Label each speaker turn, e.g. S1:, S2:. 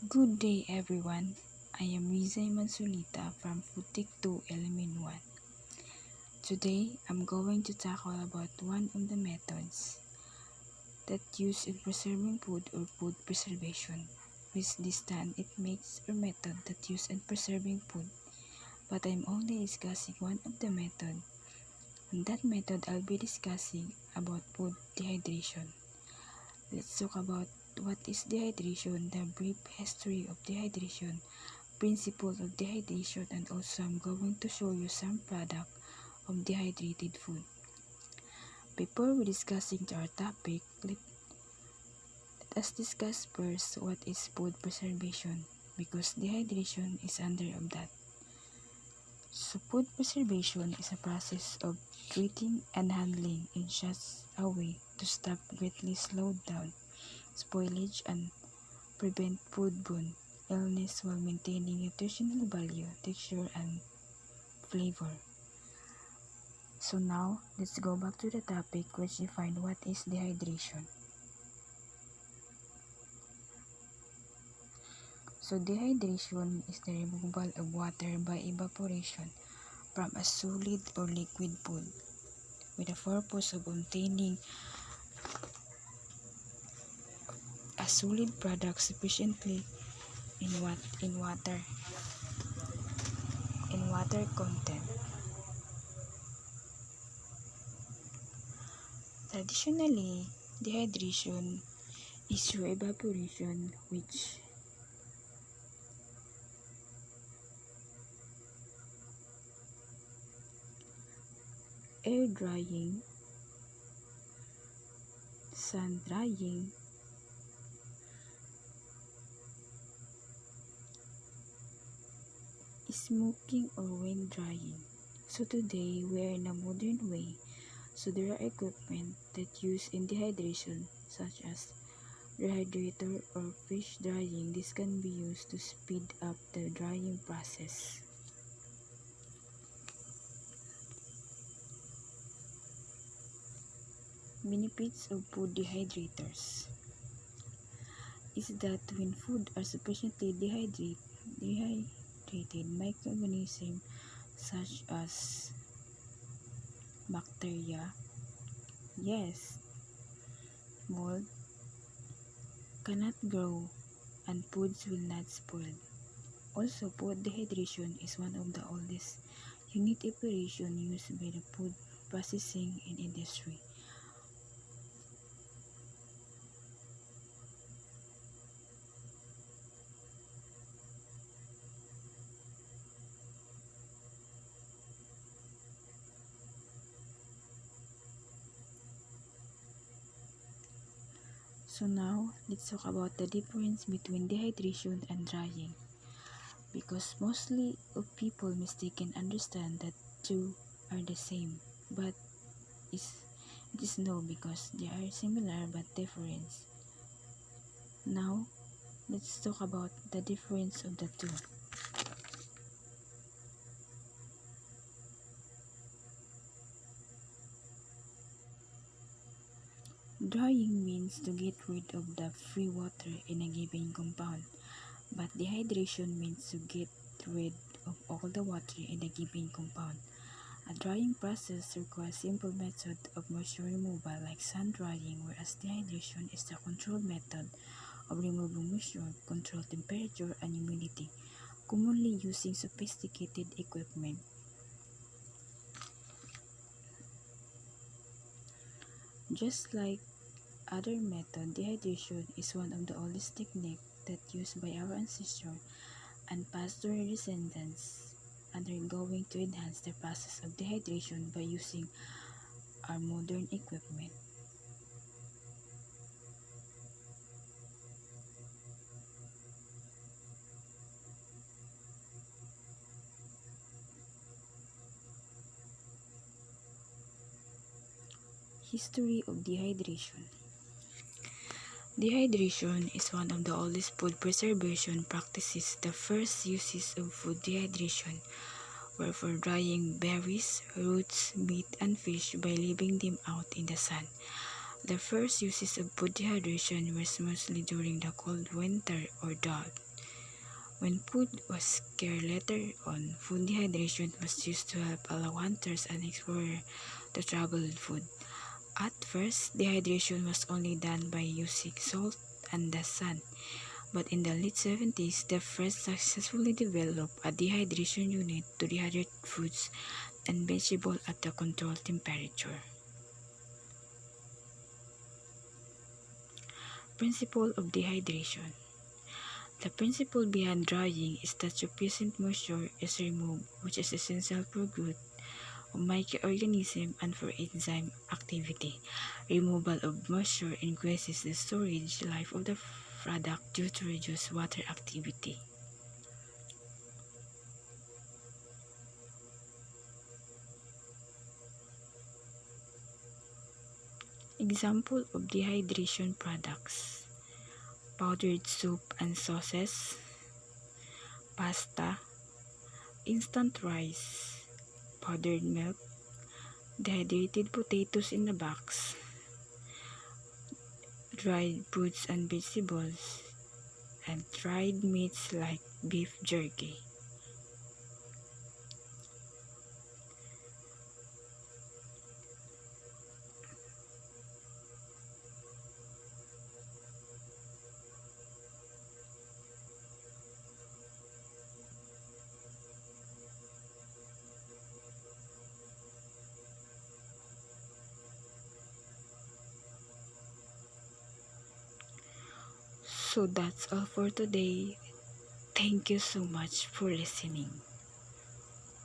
S1: Good day everyone. I am Reza Mansulita from Futik 2 Element 1. Today I'm going to tackle about one of the methods that used in preserving food or food preservation. With this stand it makes a method that used in preserving food, but I'm only discussing one of the method. In that method I'll be discussing about food dehydration. Let's talk about what is dehydration, the brief history of dehydration, principle of dehydration, and also I'm going to show you some product of dehydrated food. Before we discussing our topic, let us discuss first what is food preservation, because dehydration is under of that. So food preservation is a process of treating and handling in such a way to stop greatly slow down spoilage and prevent foodborne illness while maintaining nutritional value, texture, and flavor. So now, let's go back to the topic which define what is dehydration. So dehydration is the removal of water by evaporation from a solid or liquid food with the purpose of obtaining a solid product sufficiently in water content. Traditionally, dehydration is through evaporation, which air drying, sun drying, smoking, or wind drying. So today we are in a modern way. So there are equipment that use in dehydration such as dehydrator or fish drying. This can be used to speed up the drying process. Benefits of food dehydrators is that when food are sufficiently dehydrated, microorganisms such as bacteria, yeast, mold cannot grow and foods will not spoil. Also, food dehydration is one of the oldest unit operation used by the food processing and industry. So now, let's talk about the difference between dehydration and drying, because mostly of people mistaken understand that two are the same, but it is no, because they are similar but different. Now, let's talk about the difference of the two. Drying means to get rid of the free water in a given compound, but dehydration means to get rid of all the water in a given compound. A drying process requires simple method of moisture removal like sun drying, whereas dehydration is the controlled method of removing moisture, control temperature and humidity, commonly using sophisticated equipment. Just like other method, dehydration is one of the oldest techniques that used by our ancestors and passed to their descendants, undergoing to enhance the process of dehydration by using our modern equipment. History of dehydration. Dehydration is one of the oldest food preservation practices. The first uses of food dehydration were for drying berries, roots, meat, and fish by leaving them out in the sun. The first uses of food dehydration was mostly during the cold winter or drought. When food was scarce later on, food dehydration was used to help allow hunters and explorers to travel with food. At first, dehydration was only done by using salt and the sun, but in the late 70s, the French successfully developed a dehydration unit to dehydrate fruits and vegetables at a controlled temperature. Principle of dehydration. The principle behind drying is that sufficient moisture is removed, which is essential for growth of microorganisms and for enzyme activity. Removal of moisture increases the storage life of the product due to reduced water activity. Example of dehydration products: powdered soup and sauces, pasta, instant rice, powdered milk, dehydrated potatoes in a box, dried fruits and vegetables, and dried meats like beef jerky. So that's all for today. Thank you so much for listening.